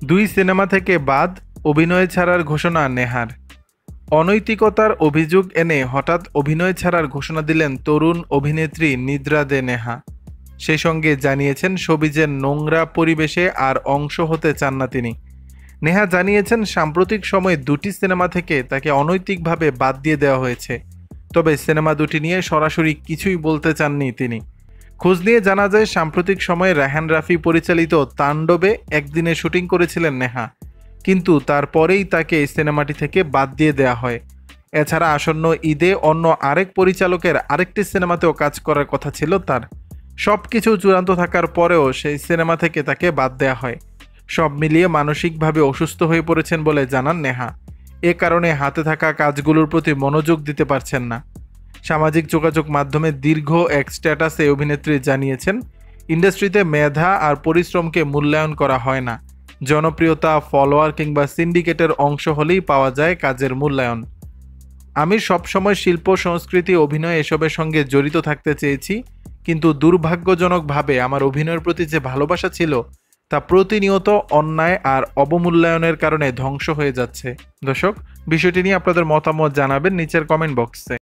দুই সিনেমা থেকে বাদ, অভিনয় ছাড়ার ঘোষণা নেহার। অনৈতিকতার অভিযোগ এনে হঠাৎ অভিনয় ছাড়ার ঘোষণা দিলেন তরুণ অভিনেত্রী নিদ্রা দে নেহা। সেই সঙ্গে জানিয়েছেন শোবিজের নোংরা পরিবেশে আর অংশ হতে চান না তিনি। নেহা জানিয়েছেন সাম্প্রতিক সময়ে দুটি সিনেমা থেকে তাকে অনৈতিকভাবে বাদ দিয়ে দেওয়া হয়েছে, তবে সিনেমা দুটি নিয়ে সরাসরি কিছুই বলতে চাননি তিনি। খোঁজ নিয়ে জানা যায় সাম্প্রতিক সময়ে রায়হান রাফি পরিচালিত তাণ্ডবে একদিনে শুটিং করেছিলেন নেহা, কিন্তু তারপরেই তাকে এই সিনেমাটি থেকে বাদ দিয়ে দেওয়া হয়। এছাড়া আসন্ন ঈদে অন্য আরেক পরিচালকের আরেকটি সিনেমাতেও কাজ করার কথা ছিল তার। সব কিছু চূড়ান্ত থাকার পরেও সেই সিনেমা থেকে তাকে বাদ দেওয়া হয়। সব মিলিয়ে মানসিকভাবে অসুস্থ হয়ে পড়েছেন বলে জানান নেহা। এ কারণে হাতে থাকা কাজগুলোর প্রতি মনোযোগ দিতে পারছেন না। সামাজিক যোগাযোগ মাধ্যমে দীর্ঘ এক স্ট্যাটাসে অভিনেত্রী জানিয়েছেন, ইন্ডাস্ট্রিতে মেধা আর পরিশ্রমকে মূল্যায়ন করা হয় না। জনপ্রিয়তা, ফলোয়ার কিংবা সিন্ডিকেটের অংশ হলেই পাওয়া যায় কাজের মূল্যায়ন। আমি সবসময় শিল্প, সংস্কৃতি, অভিনয় এসবের সঙ্গে জড়িত থাকতে চেয়েছি, কিন্তু দুর্ভাগ্যজনকভাবে আমার অভিনয়ের প্রতি যে ভালোবাসা ছিল তা প্রতিনিয়ত অন্যায় আর অবমূল্যায়নের কারণে ধ্বংস হয়ে যাচ্ছে। দর্শক, বিষয়টি নিয়ে আপনাদের মতামত জানাবেন নিচের কমেন্ট বক্সে।